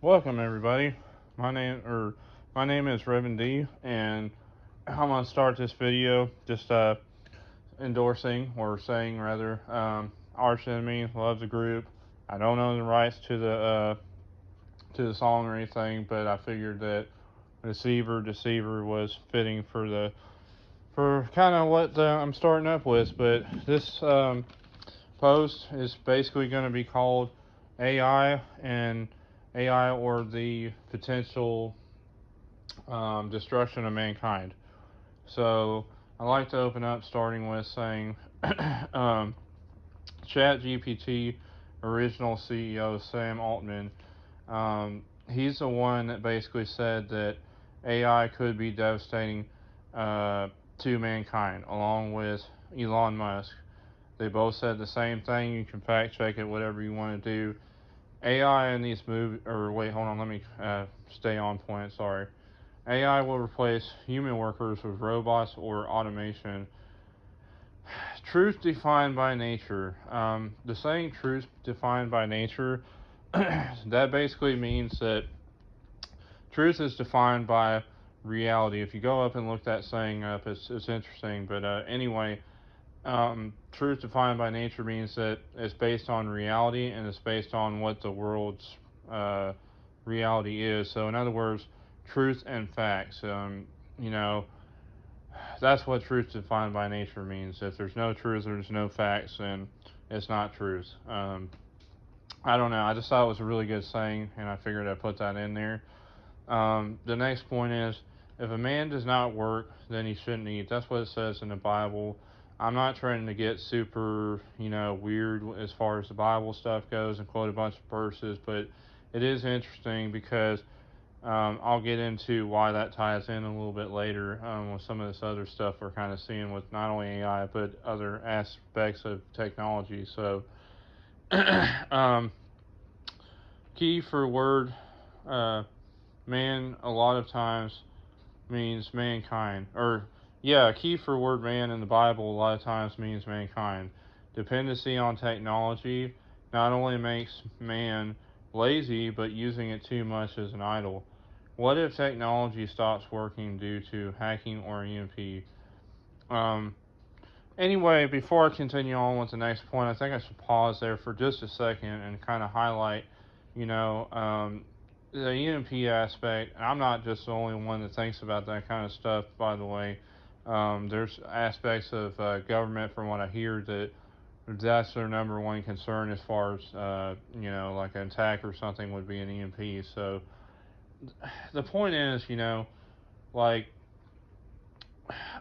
Welcome everybody. My name is Reverend D, and I'm gonna start this video just endorsing or saying rather, Arch Enemy loves the group. I don't own the rights to the song or anything, but I figured that Deceiver was fitting for kind of what I'm starting up with. But this post is basically going to be called AI and AI or the potential destruction of mankind. So I like to open up starting with saying um, ChatGPT original CEO Sam Altman. He's the one that basically said that AI could be devastating to mankind, along with Elon Musk. They both said the same thing. You can fact check it, whatever you want to do. AI in these movies, or wait, hold on, let me stay on point. Sorry. AI will replace human workers with robots or automation. Truth defined by nature. The saying truth defined by nature, that basically means that truth is defined by reality. If you go up and look that saying up, it's interesting. But anyway, truth defined by nature means that it's based on reality and it's based on what the world's uh, reality is. So, in other words, truth and facts. You know, that's what truth defined by nature means. If there's no truth, there's no facts, then it's not truth. I don't know. I just thought it was a really good saying, and I figured I'd put that in there. The next point is if a man does not work, then he shouldn't eat. That's what it says in the Bible. I'm not trying to get super, weird as far as the Bible stuff goes and quote a bunch of verses, but it is interesting because I'll get into why that ties in a little bit later with some of this other stuff we're kind of seeing with not only AI but other aspects of technology. So, um, key for word uh, man a lot of times means mankind. Or, yeah, key for word man in the Bible a lot of times means mankind. Dependency on technology not only makes man lazy, but using it too much as an idol. What if technology stops working due to hacking or EMP? Um, anyway, before I continue on with the next point, I think I should pause there for just a second and kind of highlight, you know, the EMP aspect. I'm not just the only one that thinks about that kind of stuff, by the way. There's aspects of government, from what I hear, that's their number one concern as far as, like an attack or something would be an EMP. So the point is, like,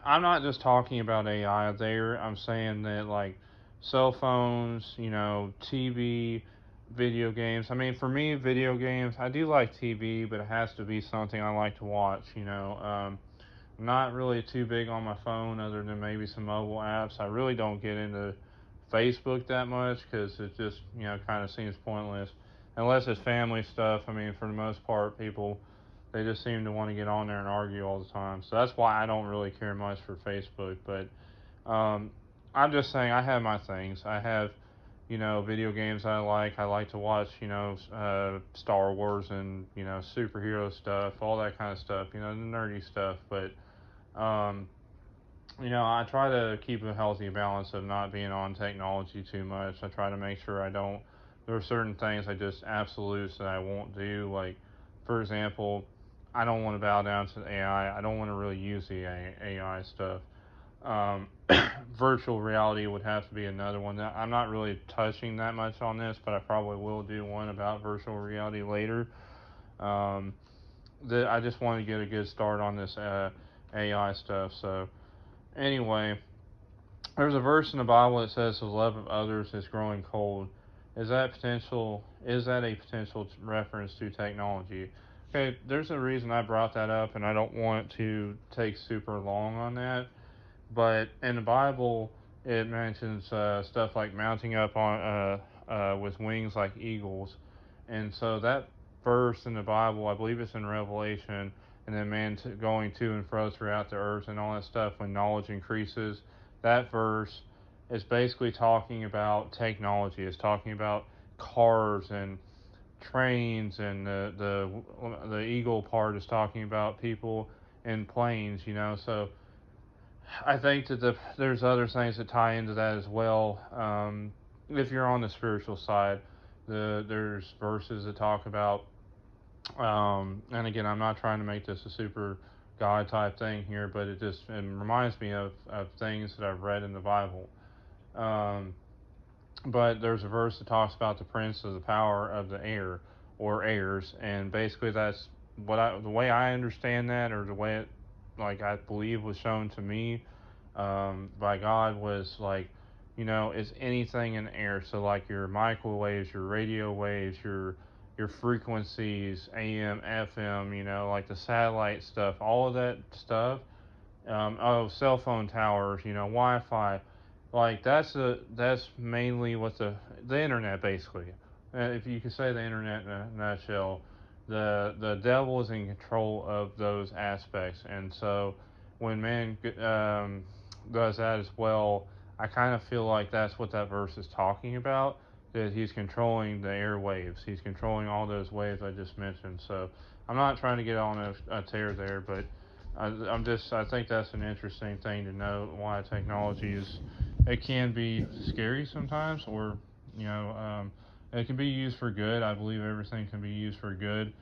I'm not just talking about AI there. I'm saying that, like, cell phones, TV, video games. I mean, for me, video games, I do like TV, but it has to be something I like to watch. I'm not really too big on my phone other than maybe some mobile apps. I really don't get into Facebook that much because it just, kind of seems pointless. Unless it's family stuff. I mean, for the most part, people they just seem to want to get on there and argue all the time. So that's why I don't really care much for Facebook. But um, I'm just saying I have my things. I have, video games I like. I like to watch, Star Wars and, superhero stuff, all that kind of stuff, the nerdy stuff. But, um, I try to keep a healthy balance of not being on technology too much. I try to make sure I don't. There are certain things I just absolutes that I won't do. Like, for example, I don't want to bow down to the AI. I don't want to really use the AI stuff. Um, virtual reality would have to be another one. That I'm not really touching that much on this, but I probably will do one about virtual reality later. Um, I just want to get a good start on this AI stuff. So anyway, there's a verse in the Bible that says the love of others is growing cold. Is that a potential reference to technology? Okay, there's a reason I brought that up, and I don't want to take super long on that. But in the Bible, it mentions stuff like mounting up on with wings like eagles, and so that verse in the Bible, I believe it's in Revelation, and then man going to and fro throughout the earth and all that stuff when knowledge increases. That verse is basically talking about technology. It's talking about cars and trains, and the eagle part is talking about people in planes, So I think that there's other things that tie into that as well. If you're on the spiritual side, there's verses that talk about, and again, I'm not trying to make this a super God type thing here, but it reminds me of things that I've read in the Bible. Um, but there's a verse that talks about the prince of the power of the air, or airs, and basically that's the way I understand that, or the way it, like, I believe was shown to me, by God, was like, it's anything in the air. So like your microwaves, your radio waves, your frequencies, AM, FM, like the satellite stuff, all of that stuff. Cell phone towers, Wi-Fi, like that's mainly what the internet basically. If you could say the internet in a nutshell, the devil is in control of those aspects, and so when man does that as well, I kind of feel like that's what that verse is talking about. That he's controlling the airwaves, he's controlling all those waves I just mentioned. So I'm not trying to get on a tear there, but I think that's an interesting thing to know, why technology it can be scary sometimes, or it can be used for good. I believe everything can be used for good,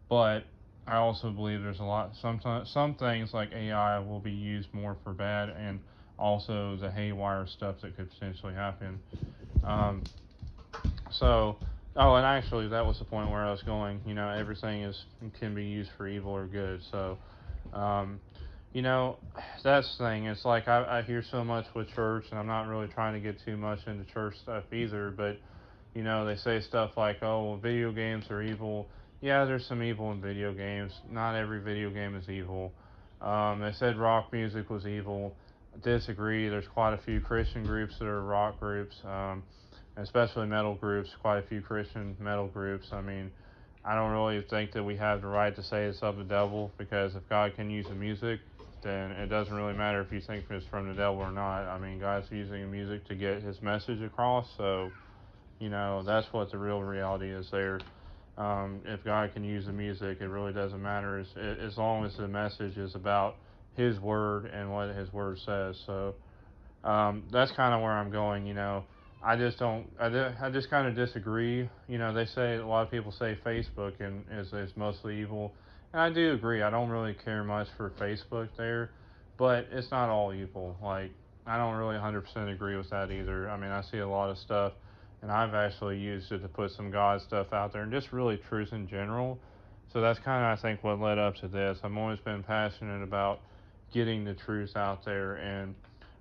but I also believe there's a lot, sometimes some things like AI will be used more for bad, and also the haywire stuff that could potentially happen. Um, so, oh, and actually, that was the point where I was going. Everything can be used for evil or good. So, um, you know, that's the thing. It's like I hear so much with church, and I'm not really trying to get too much into church stuff either. But they say stuff like, "Oh, well, video games are evil." Yeah, there's some evil in video games. Not every video game is evil. They said rock music was evil. Disagree. There's quite a few Christian groups that are rock groups, especially metal groups. Quite a few Christian metal groups. I mean, I don't really think that we have the right to say it's of the devil, because if God can use the music, then it doesn't really matter if you think it's from the devil or not. I mean, God's using music to get his message across, so, that's what the real reality is there. If God can use the music, it really doesn't matter as long as the message is about his word and what his word says. So, that's kind of where I'm going. I just don't. I just kind of disagree. They say, a lot of people say Facebook is mostly evil, and I do agree. I don't really care much for Facebook there, but it's not all evil. Like, I don't really 100% agree with that either. I mean, I see a lot of stuff, and I've actually used it to put some God stuff out there, and just really truth in general. So that's kind of, I think, what led up to this. I've always been passionate about getting the truth out there, and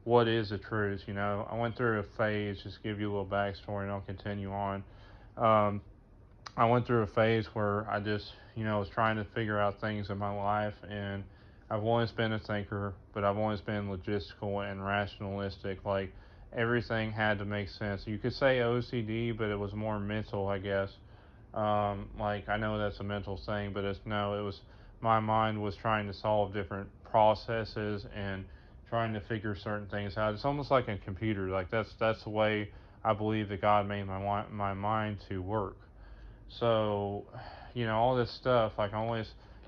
what is the truth. I went through a phase, just to give you a little backstory, and I'll continue on. Um, I went through a phase where I just, was trying to figure out things in my life, and I've always been a thinker, but I've always been logistical and rationalistic. Like, everything had to make sense. You could say OCD, but it was more mental, I guess. Like, I know that's a mental thing, but no, it was, my mind was trying to solve different processes and trying to figure certain things out. It's almost like a computer. Like, that's the way I believe that God made my mind to work. So, all this stuff, like, always,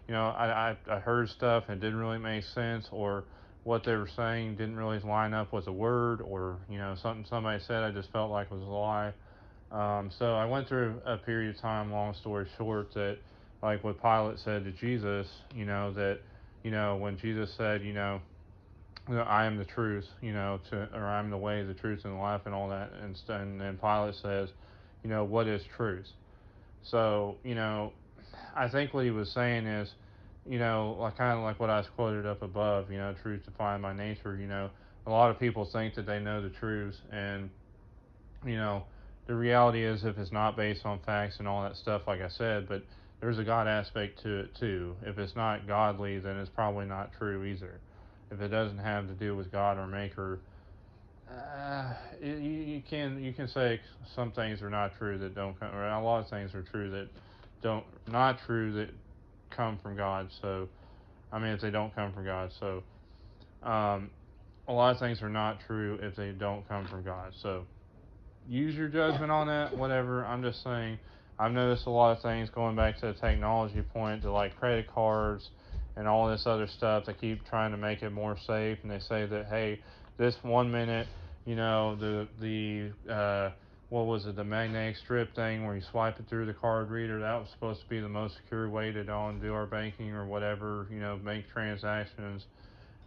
I heard stuff and it didn't really make sense, or what they were saying didn't really line up with a word, or something somebody said I just felt like was a lie. So I went through a period of time, long story short, that, like what Pilate said to Jesus, that, when Jesus said, I am the truth, or I'm the way, the truth, and the life, and all that, and then Pilate says, what is truth? So, I think what he was saying is, like, kind of like what I was quoted up above, truth defined by nature. A lot of people think that they know the truth, and you know, the reality is, if it's not based on facts and all that stuff, like I said, but there's a God aspect to it too. If it's not godly, then it's probably not true either. If it doesn't have to do with God or Maker, you can say some things are not true that don't come, or a lot of things are true that don't not true that come from God. So, I mean, if they don't come from God, so um, a lot of things are not true if they don't come from God. So use your judgment on that, whatever. I'm just saying, I've noticed a lot of things going back to the technology point, to like credit cards and all this other stuff. They keep trying to make it more safe, and they say that, hey, this 1 minute, the what was it, the magnetic strip thing where you swipe it through the card reader, that was supposed to be the most secure way to do our banking or whatever, make transactions.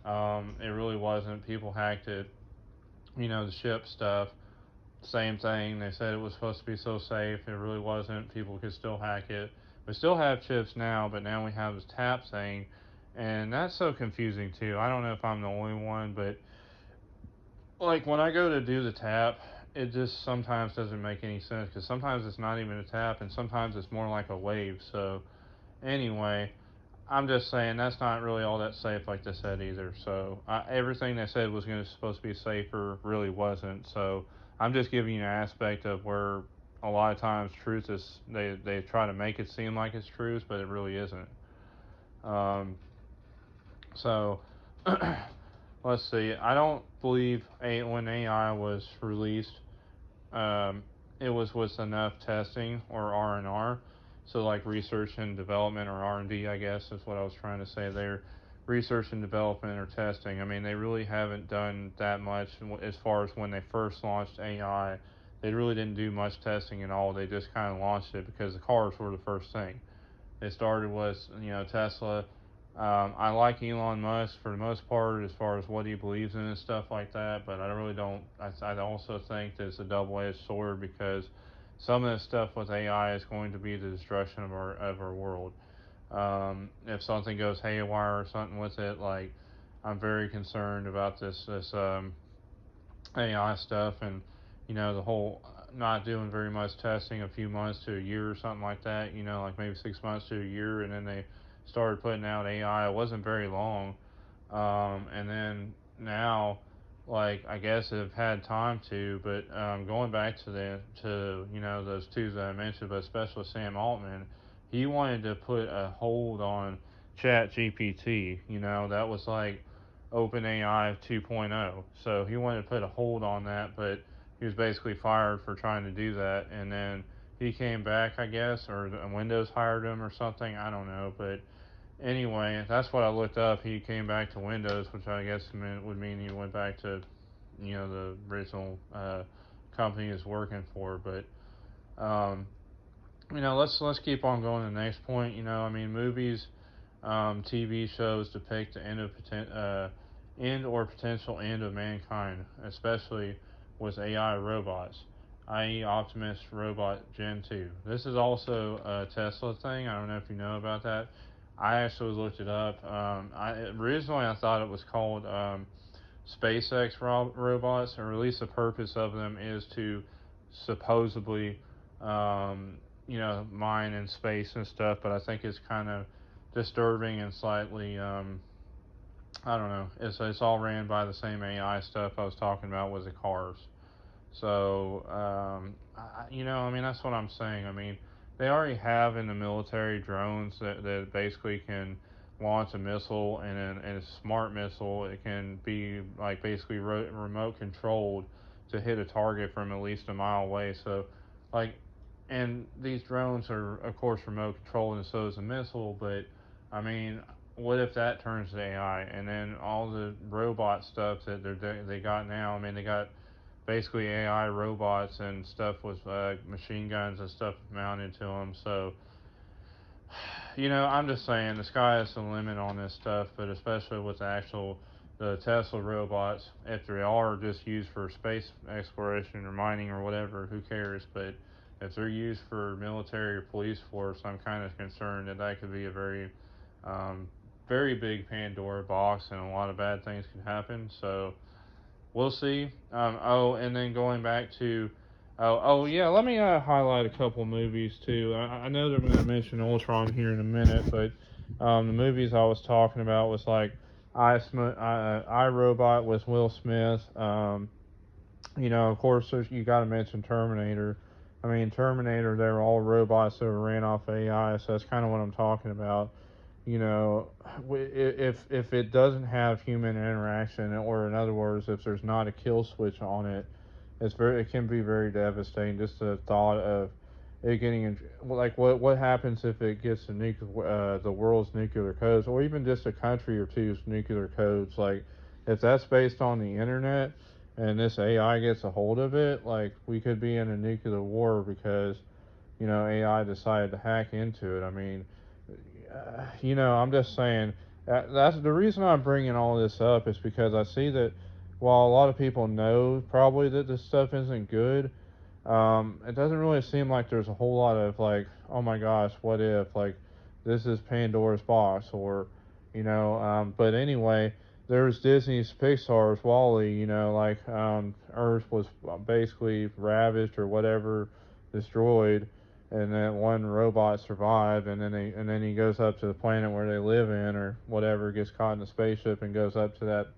It really wasn't. People hacked it, to ship stuff. Same thing. They said it was supposed to be so safe. It really wasn't. People could still hack it. We still have chips now, but now we have this tap thing, and that's so confusing too. I don't know if I'm the only one, but like when I go to do the tap, it just sometimes doesn't make any sense because sometimes it's not even a tap, and sometimes it's more like a wave. So anyway, I'm just saying that's not really all that safe like they said either. So everything they said was going to supposed to be safer really wasn't. So I'm just giving you an aspect of where a lot of times truth is they try to make it seem like it's truth, but it really isn't. Um, so let's see. I don't believe when AI was released, um, it was with enough testing or R&R. So like research and development, or R&D, I guess is what I was trying to say there. Research and development or testing. I mean, they really haven't done that much as far as when they first launched AI. They really didn't do much testing at all. They just kind of launched it because the cars were the first thing. They started with, Tesla. I like Elon Musk for the most part as far as what he believes in and stuff like that, but I really don't. I also think that it's a double-edged sword because some of the stuff with AI is going to be the destruction of our world. If something goes haywire or something with it, like I'm very concerned about this AI stuff, and the whole not doing very much testing, a few months to a year or something like that, like maybe 6 months to a year, and then they started putting out AI. It wasn't very long. And then now, like, I guess they've had time to, but going back to those two that I mentioned, but especially Sam Altman, he wanted to put a hold on Chat GPT. That was like OpenAI 2.0. So he wanted to put a hold on that, but he was basically fired for trying to do that. And then he came back, I guess, or Windows hired him or something. I don't know, but anyway, that's what I looked up. He came back to Windows, which I guess would mean he went back to the original company he was working for. But um, let's keep on going to the next point. I mean, movies, TV shows depict the end or potential end of mankind, especially with AI robots, i.e., Optimus Robot Gen 2. This is also a Tesla thing. I don't know if you know about that. I actually looked it up. Originally I thought it was called SpaceX robots, or at least the purpose of them is to supposedly, mine in space and stuff. But I think it's kind of disturbing and slightly, I don't know. It's all ran by the same AI stuff I was talking about with the cars. So, I mean, that's what I'm saying. I mean, they already have in the military drones that basically can launch a missile, and a smart missile. It can be like basically remote controlled to hit a target from at least a mile away. So, like, and these drones are, of course, remote controlled, and so is a missile. But, I mean, what if that turns to AI, and then all the robot stuff that they got now? I mean, they got basically AI robots and stuff with machine guns and stuff mounted to them. So, I'm just saying the sky is the limit on this stuff, but especially with the Tesla robots, if they are just used for space exploration or mining or whatever, who cares? But if they're used for military or police force, I'm kind of concerned that that could be a um, very big Pandora box, and a lot of bad things can happen. So we'll see. And then going back to, yeah, let me highlight a couple movies too. I know they're going to mention Ultron here in a minute, but the movies I was talking about was like I Robot with Will Smith. Of course, you got to mention Terminator. I mean, Terminator, they were all robots that were ran off AI, so that's kind of what I'm talking about. If it doesn't have human interaction, or in other words, if there's not a kill switch on it, it can be very devastating. Just the thought of, it getting like what happens if it gets the world's nuclear codes, or even just a country or two's nuclear codes. Like if that's based on the internet and this AI gets a hold of it, like we could be in a nuclear war because AI decided to hack into it. I mean, I'm just saying that's the reason I'm bringing all this up is because I see that while a lot of people know probably that this stuff isn't good, it doesn't really seem like there's a whole lot of like, oh my gosh, what if like this is Pandora's box or, but anyway, there's Disney's Pixar's Wall-E, like Earth was basically ravaged or whatever, destroyed, and that one robot survived, and then he goes up to the planet where they live in or whatever, gets caught in a spaceship and goes up to that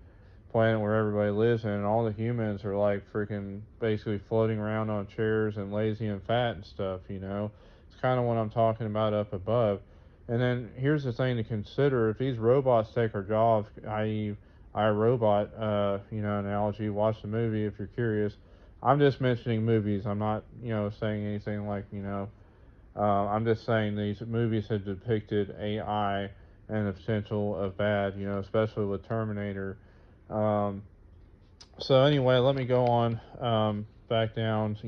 planet where everybody lives in, and all the humans are like freaking basically floating around on chairs and lazy and fat and stuff. It's kind of what I'm talking about up above. And then here's the thing to consider: if these robots take our jobs, i.e., iRobot, analogy, watch the movie if you're curious. I'm just mentioning movies. I'm not, saying anything like, I'm just saying these movies have depicted AI and the potential of bad, especially with Terminator. Um, so anyway, let me go on back down.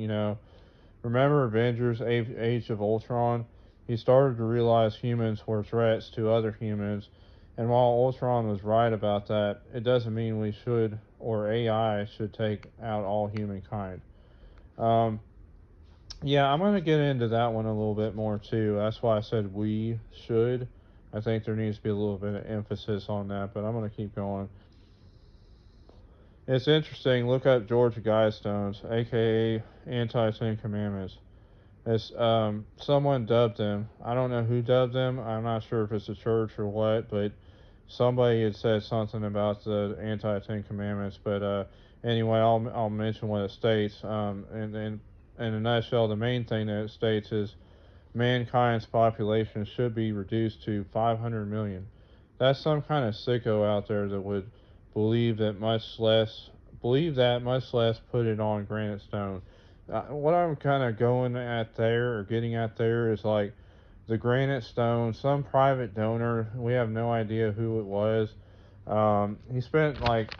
Remember Avengers: Age of Ultron? He started to realize humans were threats to other humans, and while Ultron was right about that, it doesn't mean we should or AI should take out all humankind. Um, yeah, I'm gonna get into that one a little bit more too. That's why I said we should. I think there needs to be a little bit of emphasis on that, but I'm gonna keep going. It's interesting. Look up George Guidestones, aka Anti Ten Commandments. It's someone dubbed them. I don't know who dubbed them. I'm not sure if it's a church or what, but somebody had said something about the Anti Ten Commandments. But anyway, I'll mention what it states. And in a nutshell, the main thing that it states is mankind's population should be reduced to 500 million. That's some kind of sicko out there that would believe that much less much less put it on granite stone. What I'm kind of going at there or getting at there is like the granite stone, some private donor, we have no idea who it was. He spent like,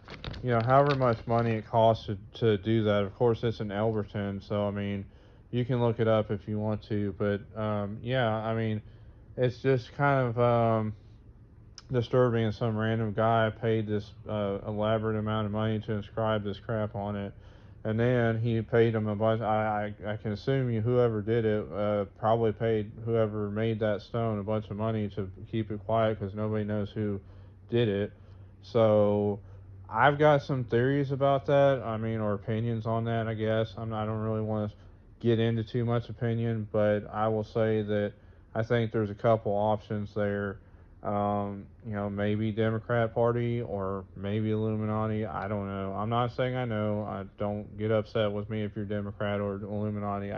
however much money it cost to do that. Of course, it's in Elberton, so I mean, you can look it up if you want to. But yeah, I mean, it's just kind of disturbing. Some random guy paid this elaborate amount of money to inscribe this crap on it, and then he paid him a bunch. I can assume whoever did it probably paid whoever made that stone a bunch of money to keep it quiet because nobody knows who did it. So I've got some theories about that. I mean, or opinions on that. I guess I don't really want to get into too much opinion, but I will say that I think there's a couple options there. Maybe Democrat Party or maybe Illuminati. I don't know. I'm not saying I know. I don't get upset with me if you're Democrat or Illuminati.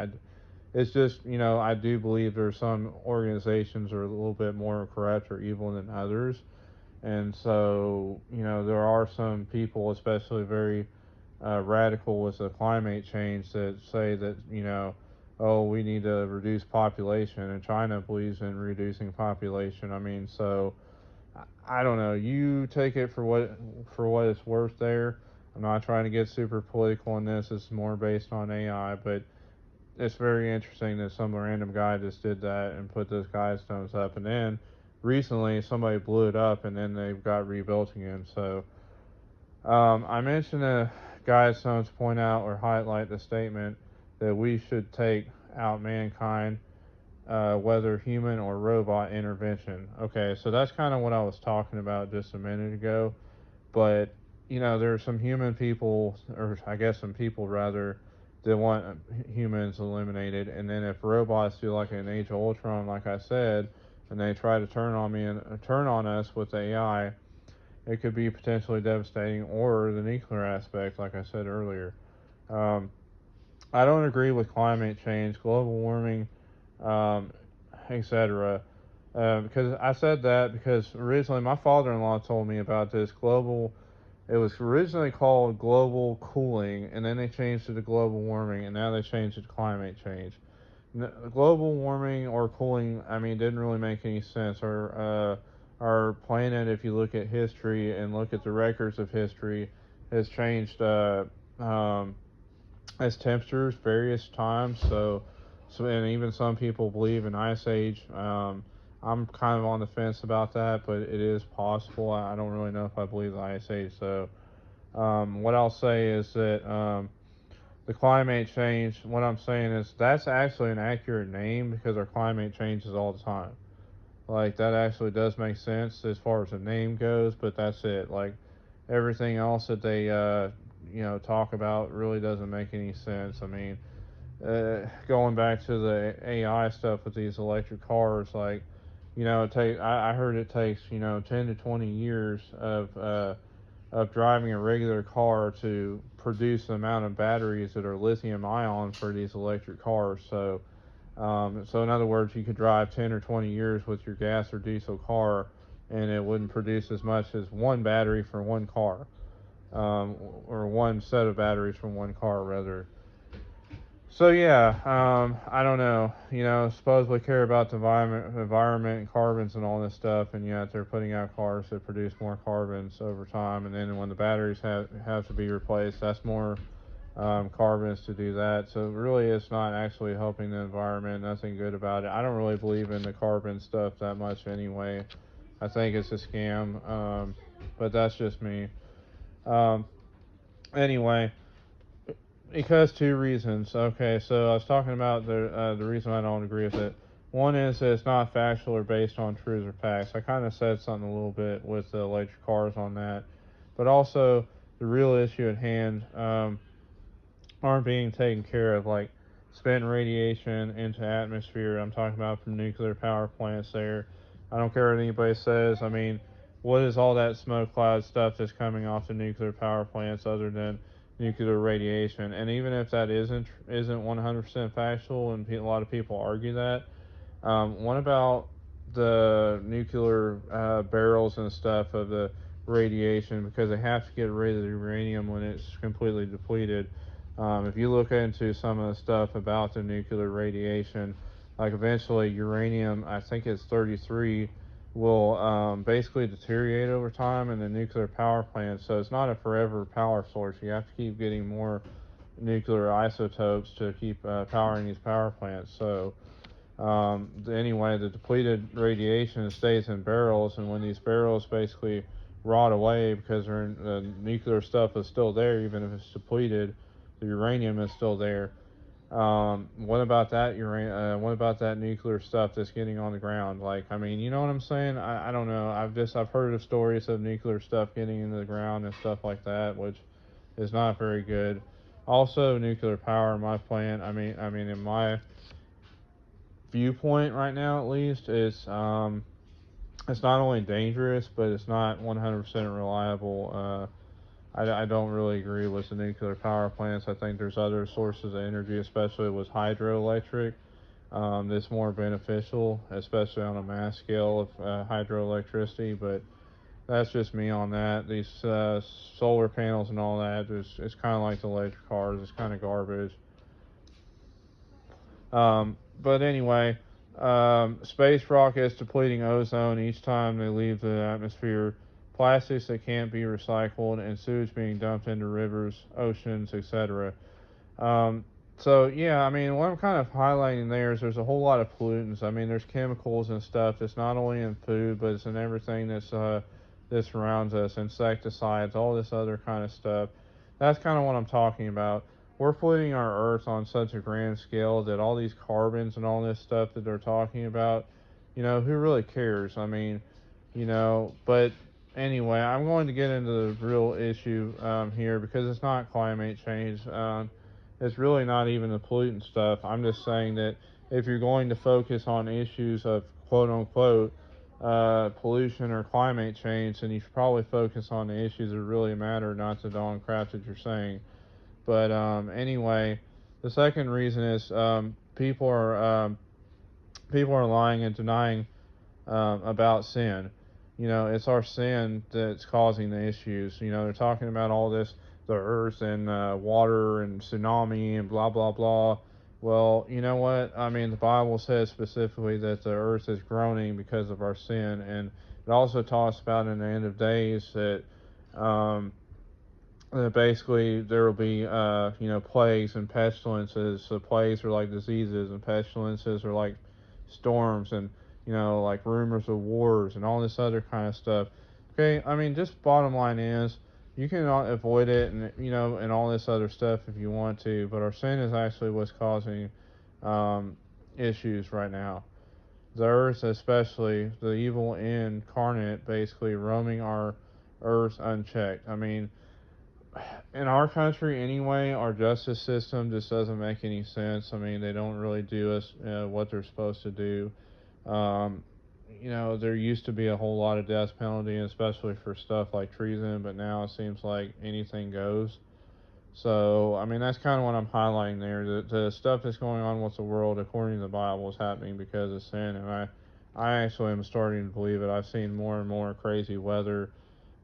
It's just, I do believe there's some organizations are a little bit more corrupt or evil than others. And so, there are some people, especially very radical with the climate change, that say that, oh, we need to reduce population, and China believes in reducing population. I mean, so I don't know. You take it for what it's worth. There, I'm not trying to get super political on this. It's more based on AI, but it's very interesting that some random guy just did that and put those Guidestones up, and then recently somebody blew it up, and then they got rebuilt again. So I mentioned the Guidestones point out or highlight the statement that we should take out mankind, whether human or robot intervention. Okay, so that's kind of what I was talking about just a minute ago. But there are some human people, or I guess some people rather, that want humans eliminated. And then if robots do like an Age of Ultron, like I said, and they try to turn on us with AI, it could be potentially devastating. Or the nuclear aspect, like I said earlier. Um, I don't agree with climate change, global warming, um, etc. Because I said that because originally my father-in-law told me about this global. It was originally called global cooling, and then they changed it to global warming, and now they changed it to climate change. global warming or cooling, I mean, didn't really make any sense. Our planet, if you look at history and look at the records of history, has changed um, as temperatures various times. And even some people believe in ice age. I'm kind of on the fence about that, but it is possible. I don't really know if I believe the ice age. So, what I'll say is that the climate change. What I'm saying is that's actually an accurate name because our climate changes all the time. Like that actually does make sense as far as the name goes, but that's it. Like everything else that they talk about really doesn't make any sense. I mean, going back to the AI stuff with these electric cars, like I heard it takes 10 to 20 years of driving a regular car to produce the amount of batteries that are lithium ion for these electric cars. So in other words, you could drive 10 or 20 years with your gas or diesel car, and it wouldn't produce as much as one battery for one car, or one set of batteries from one car, rather. So yeah, I don't know. Supposedly care about the environment and carbons and all this stuff, and yet they're putting out cars that produce more carbons over time, and then when the batteries have to be replaced, that's more carbons to do that. So really, it's not actually helping the environment. Nothing good about it. I don't really believe in the carbon stuff that much anyway. I think it's a scam, but that's just me. Um, anyway, because two reasons. Okay, so I was talking about the reason I don't agree with it. One is that it's not factual or based on truth or facts. I kind of said something a little bit with the electric cars on that, but also the real issue at hand aren't being taken care of, like spent radiation into atmosphere. I'm talking about from nuclear power plants there. I don't care what anybody says. I mean, what is all that smoke cloud stuff that's coming off the nuclear power plants other than nuclear radiation? And even if that isn't 100% factual, and a lot of people argue that, what about the nuclear barrels and stuff of the radiation, because they have to get rid of the uranium when it's completely depleted. If you look into some of the stuff about the nuclear radiation, like eventually uranium, I think it's 33, will basically deteriorate over time in the nuclear power plant. So it's not a forever power source. You have to keep getting more nuclear isotopes to keep powering these power plants. So anyway, the depleted radiation stays in barrels, and when these barrels basically rot away because the nuclear stuff is still there, even if it's depleted, the uranium is still there. What about that what about that nuclear stuff that's getting on the ground? Like, I mean, you know what I'm saying? I don't know. I've heard of stories of nuclear stuff getting into the ground and stuff like that, which is not very good. Also, nuclear power in my plant. I mean, in my viewpoint right now, at least, it's not only dangerous, but it's not 100% reliable. I don't really agree with the nuclear power plants. I think there's other sources of energy, especially with hydroelectric, that's more beneficial, especially on a mass scale of hydroelectricity. But that's just me on that. These solar panels and all that, it's kind of like the electric cars. It's kind of garbage. But anyway, space rockets depleting ozone each time they leave the atmosphere, plastics that can't be recycled, and sewage being dumped into rivers, oceans, etc. Um, so yeah, I mean, what I'm kind of highlighting there is there's a whole lot of pollutants. I mean, there's chemicals and stuff that's not only in food, but it's in everything that surrounds us, insecticides, all this other kind of stuff. That's kind of what I'm talking about. We're polluting our earth on such a grand scale that all these carbons and all this stuff that they're talking about, who really cares? I mean, but anyway, I'm going to get into the real issue here because it's not climate change. It's really not even the pollutant stuff. I'm just saying that if you're going to focus on issues of quote unquote pollution or climate change, then you should probably focus on the issues that really matter, not the darn crap that you're saying. But anyway, the second reason is people are lying and denying about sin. It's our sin that's causing the issues. They're talking about all this, the earth and water and tsunami and blah blah blah, Well, you know what? I mean, the Bible says specifically that the earth is groaning because of our sin, and it also talks about in the end of days um, that basically there will be, plagues and pestilences. So plagues are like diseases, and pestilences are like storms, and like rumors of wars and all this other kind of stuff. Okay, I mean, just bottom line is you can avoid it, and and all this other stuff if you want to, but our sin is actually what's causing um, issues right now. The earth, especially the evil incarnate, basically roaming our earth unchecked. I mean, in our country anyway, our justice system just doesn't make any sense. I mean, they don't really do us what they're supposed to do. Um, there used to be a whole lot of death penalty, especially for stuff like treason, but now it seems like anything goes. So, I mean, that's kind of what I'm highlighting there. The stuff that's going on with the world, according to the Bible, is happening because of sin, and I actually am starting to believe it. I've seen more and more crazy weather.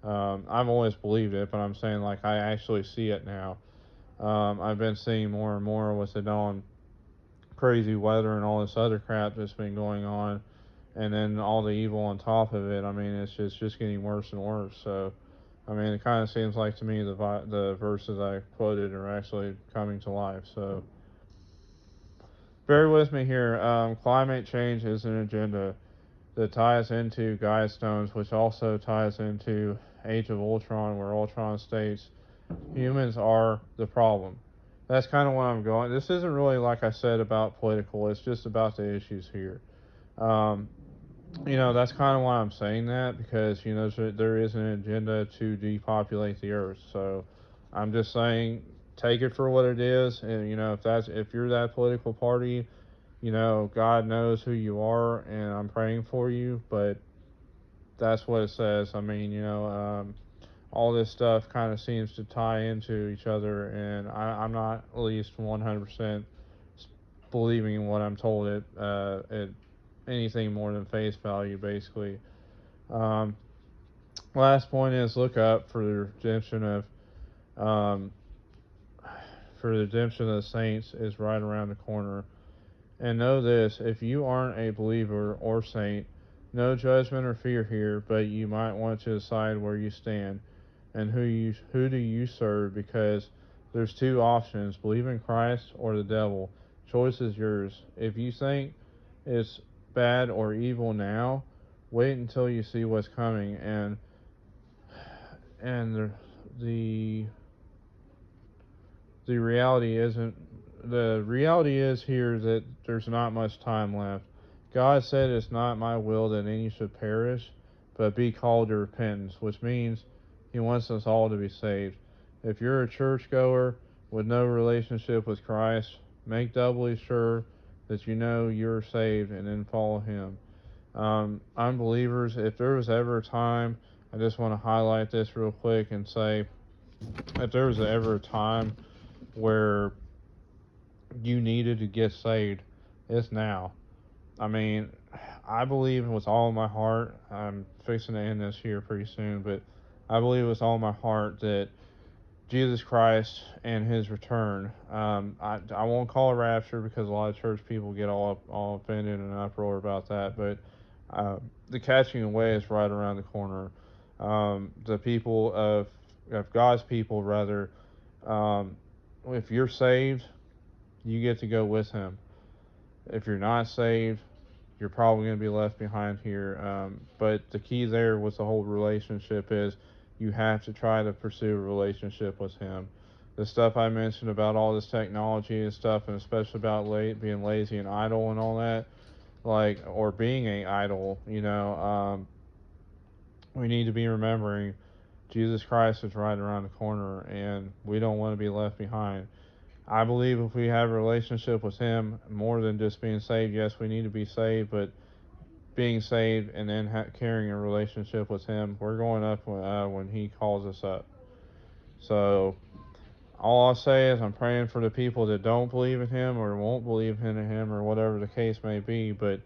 I've always believed it, but I'm saying like I actually see it now. I've been seeing more and more with the dawn crazy weather and all this other crap that's been going on, and then all the evil on top of it. I mean, it's just getting worse and worse. So, I mean, it kind of seems like to me the verses I quoted are actually coming to life. So, bear with me here. Climate change is an agenda that ties into Stones, which also ties into Age of Ultron, where Ultron states humans are the problem. That's kind of what I'm going. This isn't really like I said about political. It's just about the issues here. Um, that's kind of why I'm saying that because there is an agenda to depopulate the earth. So I'm just saying take it for what it is, and if you're that political party, God knows who you are, and I'm praying for you. But that's what it says. I mean, all this stuff kind of seems to tie into each other, and I'm not at least 100% believing in what I'm told at anything more than face value, basically. Um, Last point is look up for the redemption um, of the saints is right around the corner. And know this: if you aren't a believer or saint, no judgment or fear here, but you might want to decide where you stand and who do you serve, because there's two options: believe in Christ or the devil. Choice is yours. If you think it's bad or evil now, wait until you see what's coming, and the the reality isn't the reality is here that there's not much time left. God said it's not my will that any should perish, but be called to repentance, which means he wants us all to be saved. If you're a churchgoer with no relationship with Christ, make doubly sure that you know you're saved and then follow him. Unbelievers, if there was ever a time, I just want to highlight this real quick and say, if there was ever a time where you needed to get saved, it's now. I mean, I believe with all my heart, I'm fixing to end this here pretty soon, but I believe with all my heart that Jesus Christ and his return, I won't call it rapture because a lot of church people get all offended and uproar about that, but the catching away is right around the corner. The people of God's people, rather, um, if you're saved, you get to go with him. If you're not saved, you're probably going to be left behind here. But the key there with the whole relationship is you have to try to pursue a relationship with him. The stuff I mentioned about all this technology and stuff, and especially about being lazy and idle and all that, or being an idol, we need to be remembering Jesus Christ is right around the corner, and we don't want to be left behind. I believe if we have a relationship with him, more than just being saved, yes, we need to be saved, but being saved and then carrying a relationship with him, we're going up when he calls us up. So all I'll say is I'm praying for the people that don't believe in him or won't believe in him or whatever the case may be, but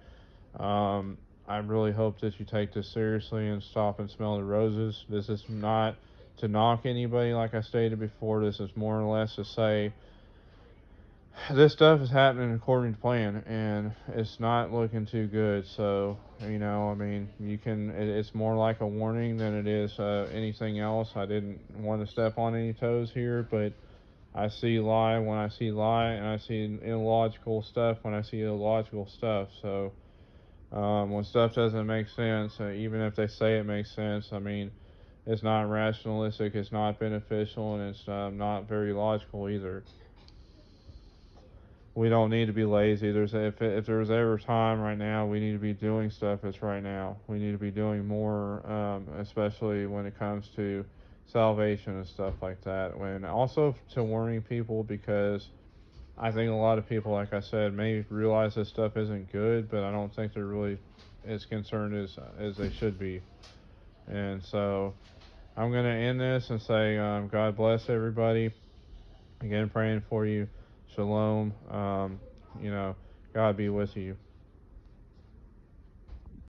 I really hope that you take this seriously and stop and smell the roses. This is not to knock anybody, like I stated before. This is more or less to say this stuff is happening according to plan, and it's not looking too good. So, I mean, it's more like a warning than it is anything else. I didn't want to step on any toes here, but I see lie when I see lie, and I see illogical stuff when I see illogical stuff. So, when stuff doesn't make sense, even if they say it makes sense, I mean, it's not rationalistic, it's not beneficial, and it's not very logical either. We don't need to be lazy. If there's ever time right now, we need to be doing stuff. It's right now. We need to be doing more, especially when it comes to salvation and stuff like that. When also to warning people, because I think a lot of people, like I said, may realize this stuff isn't good, but I don't think they're really as concerned as they should be. And so I'm gonna end this and say, God bless everybody. Again, praying for you. Shalom. You know, God be with you.